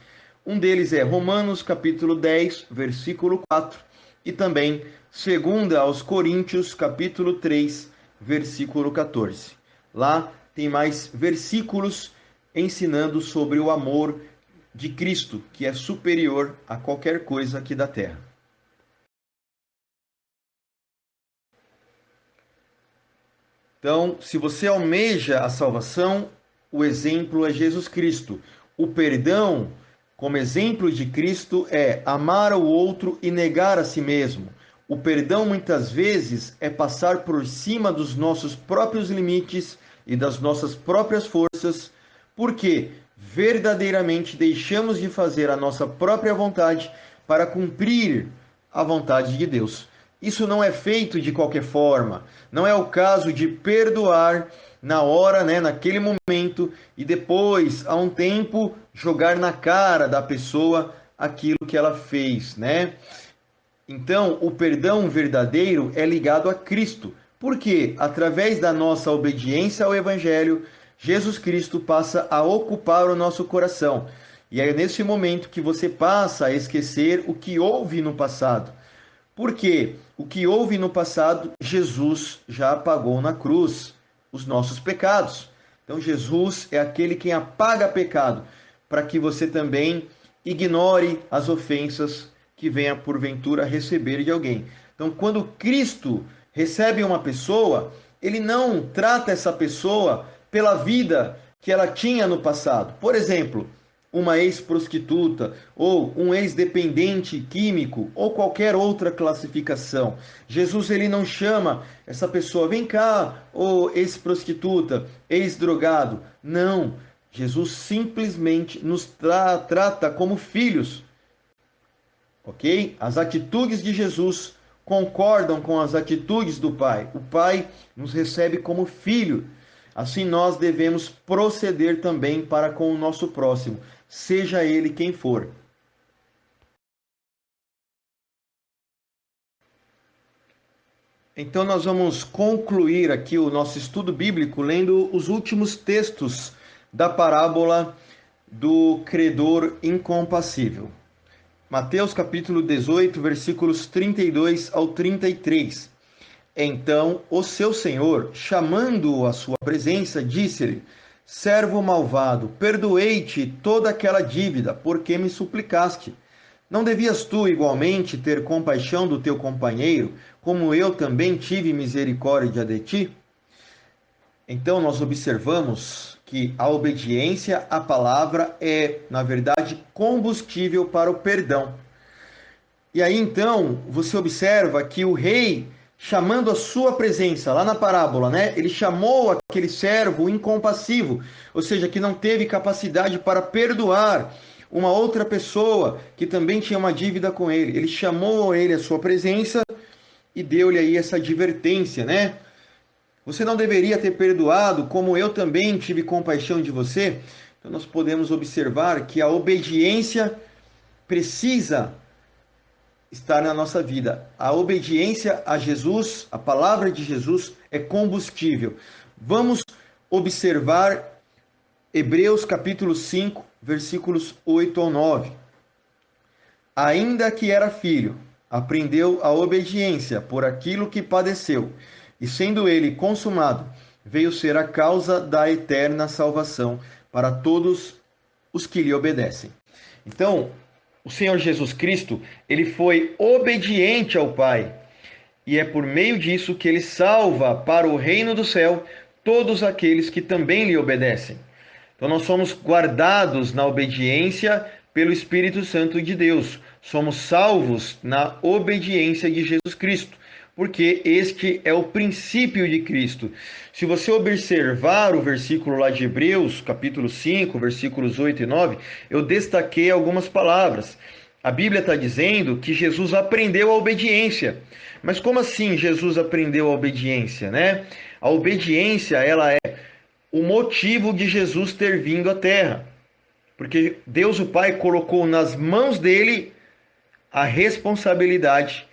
Um deles é Romanos capítulo 10, versículo 4, e também 2 aos Coríntios capítulo 3, versículo 14. Lá tem mais versículos ensinando sobre o amor de Cristo, que é superior a qualquer coisa aqui da terra. Então, se você almeja a salvação, o exemplo é Jesus Cristo. O perdão, como exemplo de Cristo, é amar o outro e negar a si mesmo. O perdão, muitas vezes, é passar por cima dos nossos próprios limites e das nossas próprias forças, porque verdadeiramente deixamos de fazer a nossa própria vontade para cumprir a vontade de Deus. Isso não é feito de qualquer forma. Não é o caso de perdoar na hora, né, naquele momento, e depois, a um tempo, jogar na cara da pessoa aquilo que ela fez, né? Então, o perdão verdadeiro é ligado a Cristo. Porque, através da nossa obediência ao Evangelho, Jesus Cristo passa a ocupar o nosso coração. E é nesse momento que você passa a esquecer o que houve no passado. Porque o que houve no passado, Jesus já apagou na cruz os nossos pecados. Então, Jesus é aquele quem apaga pecado, para que você também ignore as ofensas que venha porventura receber de alguém. Então, quando Cristo recebe uma pessoa, ele não trata essa pessoa pela vida que ela tinha no passado. Por exemplo, uma ex-prostituta ou um ex-dependente químico ou qualquer outra classificação. Jesus ele não chama essa pessoa, vem cá, ô ex-prostituta, ex-drogado. Não, Jesus simplesmente nos trata como filhos, ok? As atitudes de Jesus concordam com as atitudes do Pai. O Pai nos recebe como filho. Assim nós devemos proceder também para com o nosso próximo, seja ele quem for. Então nós vamos concluir aqui o nosso estudo bíblico lendo os últimos textos da parábola do credor incompassível. Mateus capítulo 18, versículos 32 ao 33. Então o seu senhor, chamando-o à sua presença, disse-lhe: servo malvado, perdoei-te toda aquela dívida, porque me suplicaste. Não devias tu igualmente ter compaixão do teu companheiro, como eu também tive misericórdia de ti? Então nós observamos que a obediência à palavra é, na verdade, combustível para o perdão. E aí então você observa que o rei, chamando a sua presença, lá na parábola, né? Ele chamou aquele servo incompassivo, ou seja, que não teve capacidade para perdoar uma outra pessoa que também tinha uma dívida com ele. Ele chamou ele à sua presença e deu-lhe aí essa advertência, né? Você não deveria ter perdoado, como eu também tive compaixão de você? Então nós podemos observar que a obediência precisa estar na nossa vida. A obediência a Jesus, a palavra de Jesus, é combustível. Vamos observar Hebreus capítulo 5, versículos 8 ao 9. Ainda que era filho, aprendeu a obediência por aquilo que padeceu, e sendo ele consumado, veio ser a causa da eterna salvação para todos os que lhe obedecem. Então, o Senhor Jesus Cristo, ele foi obediente ao Pai, e é por meio disso que ele salva para o reino do céu todos aqueles que também lhe obedecem. Então nós somos guardados na obediência pelo Espírito Santo de Deus. Somos salvos na obediência de Jesus Cristo, porque este é o princípio de Cristo. Se você observar o versículo lá de Hebreus, capítulo 5, versículos 8 e 9, eu destaquei algumas palavras. A Bíblia está dizendo que Jesus aprendeu a obediência. Mas como assim Jesus aprendeu a obediência, né? A obediência, ela é o motivo de Jesus ter vindo à Terra. Porque Deus o Pai colocou nas mãos dele a responsabilidade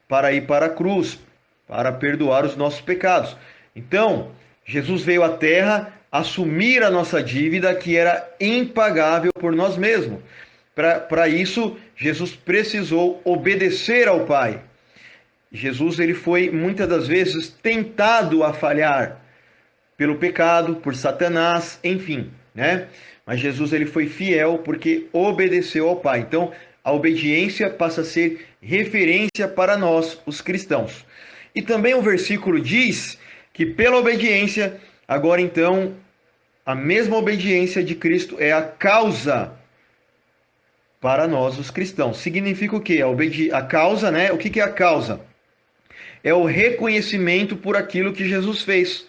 para ir para a cruz, para perdoar os nossos pecados. Então, Jesus veio à Terra assumir a nossa dívida que era impagável por nós mesmos. Para isso, Jesus precisou obedecer ao Pai. Jesus ele foi muitas das vezes tentado a falhar pelo pecado, por Satanás, enfim, né? Mas Jesus ele foi fiel porque obedeceu ao Pai. Então, a obediência passa a ser referência para nós, os cristãos. E também o versículo diz que pela obediência, agora então, a mesma obediência de Cristo é a causa para nós, os cristãos. Significa o quê? A causa, né? O que é a causa? É o reconhecimento por aquilo que Jesus fez.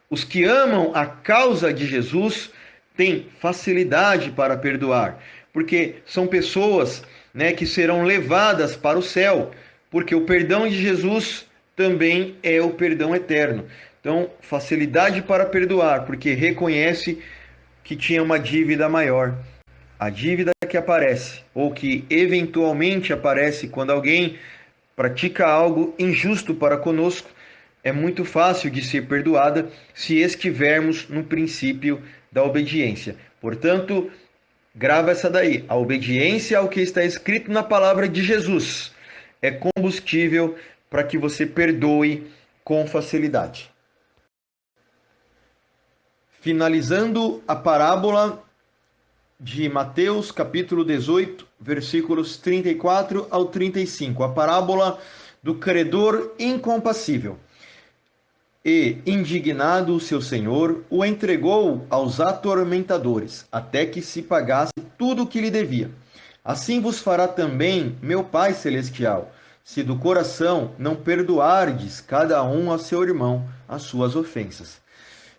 Os que amam a causa de Jesus têm facilidade para perdoar, porque são pessoas, né, que serão levadas para o céu, porque o perdão de Jesus também é o perdão eterno. Então, facilidade para perdoar, porque reconhece que tinha uma dívida maior. A dívida que aparece, ou que eventualmente aparece quando alguém pratica algo injusto para conosco, é muito fácil de ser perdoada se estivermos no princípio da obediência. Portanto, grava essa daí. A obediência ao que está escrito na palavra de Jesus é combustível para que você perdoe com facilidade. Finalizando a parábola de Mateus, capítulo 18, versículos 34 ao 35. A parábola do credor incompassível. E, indignado o seu senhor, o entregou aos atormentadores, até que se pagasse tudo o que lhe devia. Assim vos fará também meu Pai Celestial, se do coração não perdoardes cada um a seu irmão as suas ofensas.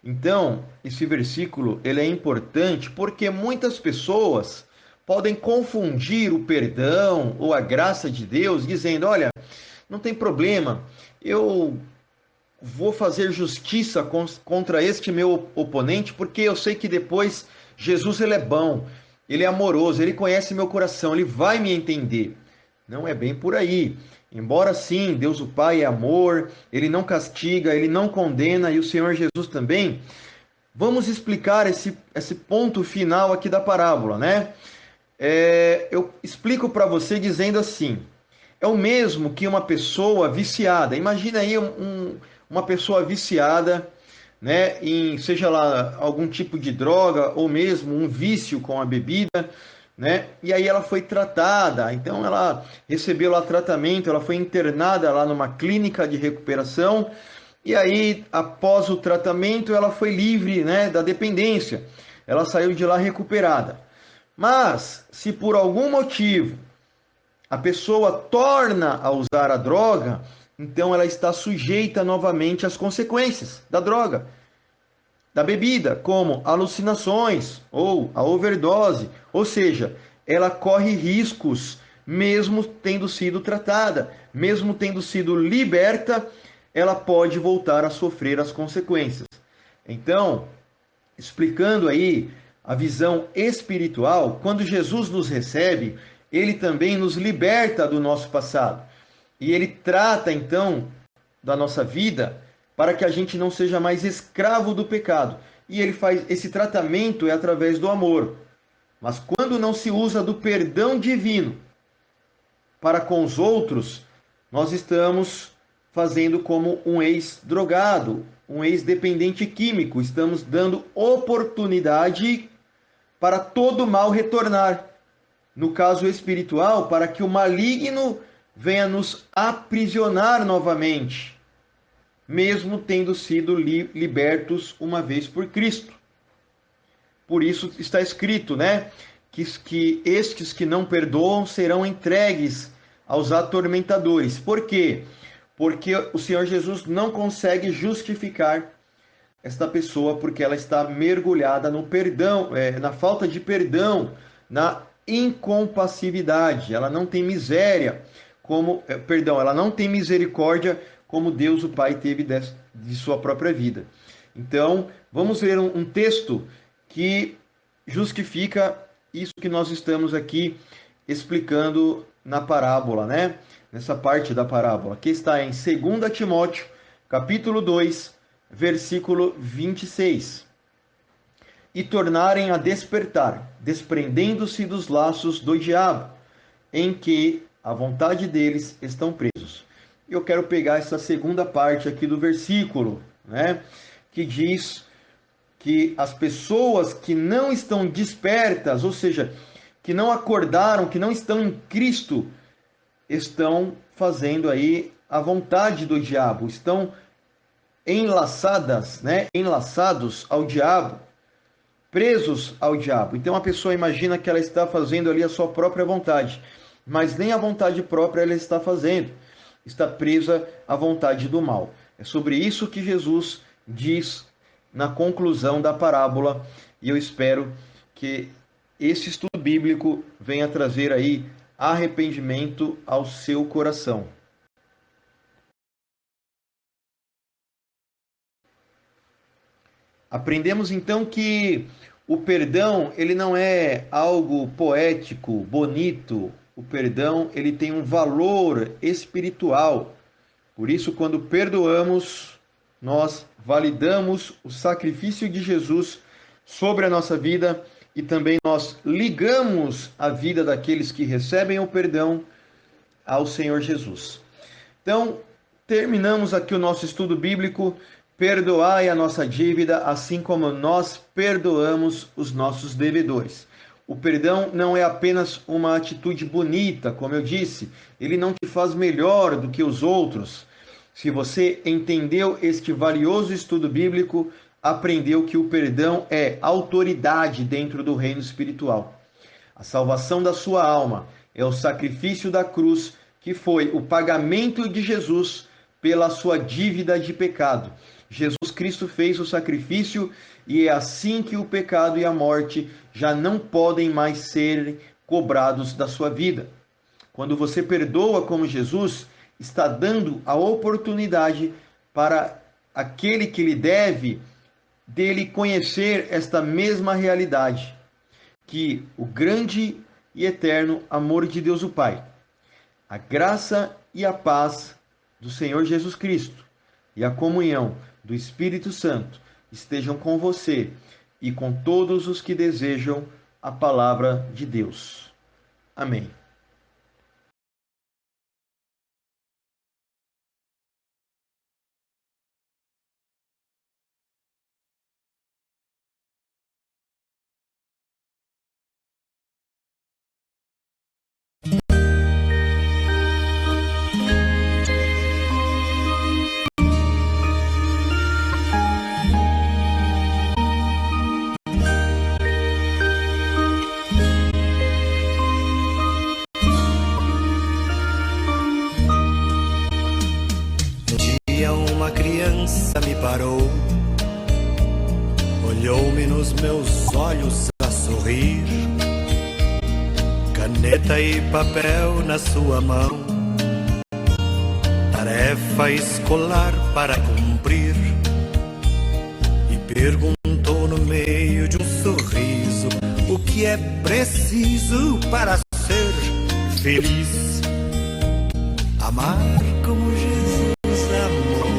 Então, esse versículo ele é importante porque muitas pessoas podem confundir o perdão ou a graça de Deus, dizendo, olha, não tem problema, eu vou fazer justiça contra este meu oponente, porque eu sei que depois Jesus ele é bom, ele é amoroso, ele conhece meu coração, ele vai me entender. Não é bem por aí. Embora sim, Deus o Pai é amor, ele não castiga, ele não condena, e o Senhor Jesus também. Vamos explicar esse ponto final aqui da parábola, né? Eu explico para você dizendo assim, é o mesmo que uma pessoa viciada. Imagina aí uma pessoa viciada, né, seja lá algum tipo de droga ou mesmo um vício com a bebida, né? E aí ela foi tratada, então ela recebeu lá tratamento, ela foi internada lá numa clínica de recuperação, e aí após o tratamento ela foi livre, né, da dependência. Ela saiu de lá recuperada. Mas se por algum motivo a pessoa torna a usar a droga, então ela está sujeita novamente às consequências da droga, da bebida, como alucinações ou a overdose, ou seja, ela corre riscos mesmo tendo sido tratada, mesmo tendo sido liberta, ela pode voltar a sofrer as consequências. Então, explicando aí a visão espiritual, quando Jesus nos recebe, ele também nos liberta do nosso passado. E ele trata, então, da nossa vida para que a gente não seja mais escravo do pecado. E ele faz esse tratamento através do amor. Mas quando não se usa do perdão divino para com os outros, nós estamos fazendo como um ex-drogado, um ex-dependente químico. Estamos dando oportunidade para todo mal retornar. No caso espiritual, para que o maligno venha nos aprisionar novamente, mesmo tendo sido libertos uma vez por Cristo. Por isso está escrito, né, que estes que não perdoam serão entregues aos atormentadores. Por quê? Porque o Senhor Jesus não consegue justificar esta pessoa, porque ela está mergulhada no perdão, na falta de perdão, na incompassividade. Ela não tem miséria, ela não tem misericórdia como Deus o Pai teve de sua própria vida. Então, vamos ler um texto que justifica isso que nós estamos aqui explicando na parábola, né? Nessa parte da parábola, que está em 2 Timóteo, capítulo 2, versículo 26. E tornarem a despertar, desprendendo-se dos laços do diabo, em que a vontade deles estão presos. Eu quero pegar essa segunda parte aqui do versículo, né? Que diz que as pessoas que não estão despertas, ou seja, que não acordaram, que não estão em Cristo, estão fazendo aí a vontade do diabo, estão enlaçadas, né? Enlaçados ao diabo, presos ao diabo. Então a pessoa imagina que ela está fazendo ali a sua própria vontade, mas nem a vontade própria ela está fazendo, está presa à vontade do mal. É sobre isso que Jesus diz na conclusão da parábola, e eu espero que esse estudo bíblico venha trazer aí arrependimento ao seu coração. Aprendemos então que o perdão, ele não é algo poético, bonito. O perdão, ele tem um valor espiritual. Por isso, quando perdoamos, nós validamos o sacrifício de Jesus sobre a nossa vida e também nós ligamos a vida daqueles que recebem o perdão ao Senhor Jesus. Então, terminamos aqui o nosso estudo bíblico. Perdoai a nossa dívida, assim como nós perdoamos os nossos devedores. O perdão não é apenas uma atitude bonita, como eu disse, ele não te faz melhor do que os outros. Se você entendeu este valioso estudo bíblico, aprendeu que o perdão é autoridade dentro do reino espiritual. A salvação da sua alma é o sacrifício da cruz, que foi o pagamento de Jesus pela sua dívida de pecado. Jesus Cristo fez o sacrifício e é assim que o pecado e a morte já não podem mais ser cobrados da sua vida. Quando você perdoa como Jesus, está dando a oportunidade para aquele que lhe deve, dele conhecer esta mesma realidade, que o grande e eterno amor de Deus o Pai, a graça e a paz do Senhor Jesus Cristo e a comunhão do Espírito Santo estejam com você e com todos os que desejam a palavra de Deus. Amém. Uma criança me parou, olhou-me nos meus olhos a sorrir, caneta e papel na sua mão, tarefa escolar para cumprir, e perguntou no meio de um sorriso: o que é preciso para ser feliz. Amar como Jesus amou,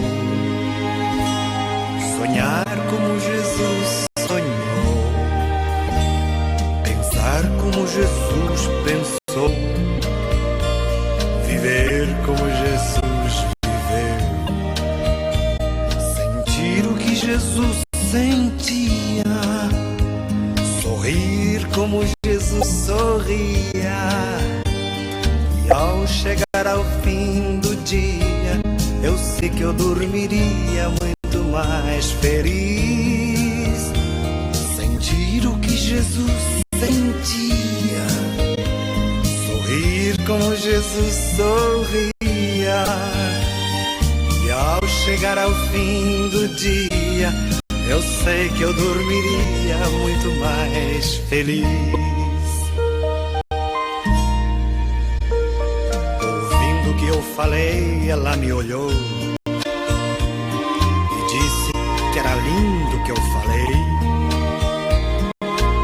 sonhar como Jesus sonhou, pensar como Jesus pensou, viver como Jesus viveu, sentir o que Jesus sentia, sorrir como Jesus sorria. E ao chegar ao fim do dia, eu sei que eu dormiria muito mais feliz. Sentir o que Jesus sentia, sorrir como Jesus sorria. E ao chegar ao fim do dia, eu sei que eu dormiria muito mais feliz. Ouvindo o que eu falei, ela me olhou e disse que era lindo o que eu falei.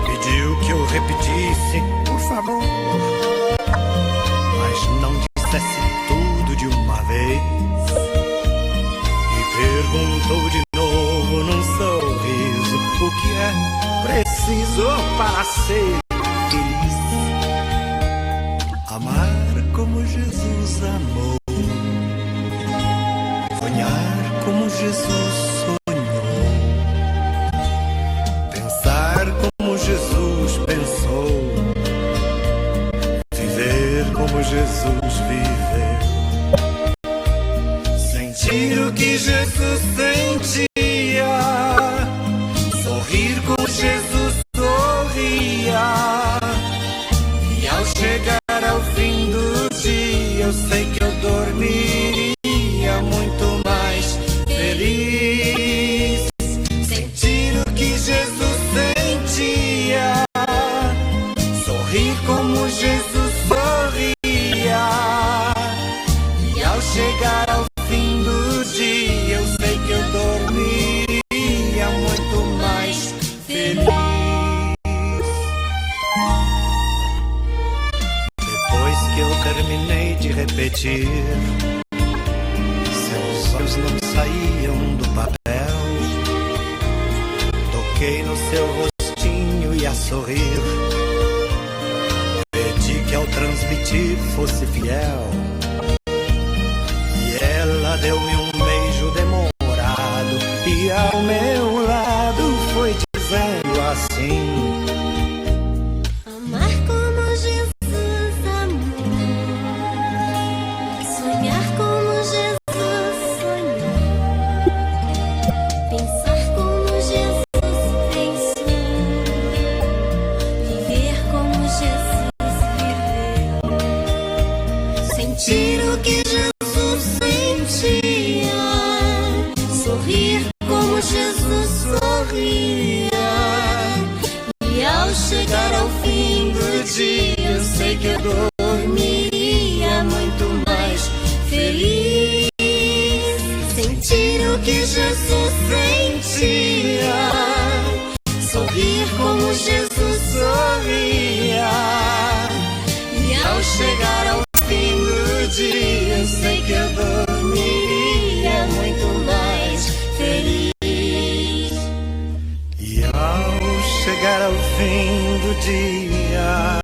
Pediu que eu repetisse, por favor, mas não dissesse tudo de uma vez. E perguntou de novo num sorriso o que é preciso para ser feliz. Amar como Jesus amou, sonhar como Jesus sonhou, pensar como Jesus pensou, viver como Jesus viveu, sentir o que Jesus sentia, sorrir como Jesus sorria. E ao chegar ao fim do dia, eu sei que eu dormiria muito mais feliz. Sentir o que Jesus sentia, sorrir como Jesus sorria. E ao chegar ao fim do dia, eu sei que eu dormiria muito mais feliz. Depois que eu terminei de repetir, seus olhos não saíam do papel. Toquei no seu rostinho e a sorrir, pedi que ao transmitir fosse fiel. E ela deu-me um beijo demorado e ao meu lado foi dizendo assim: amar como Jesus amou, sonhar como Jesus sonhou, pensar como Jesus pensou, viver como Jesus viveu, sentir o que Jesus sentia, sorrir como Jesus sorria. E ao chegar ao fim do dia, eu sei que eu dormiria muito mais feliz. Sentir o que Jesus sentia, sorrir como Jesus sorria. E ao chegar ao fim do dia, eu sei que eu dormiria muito mais feliz. E ao chegar ao fim do dia,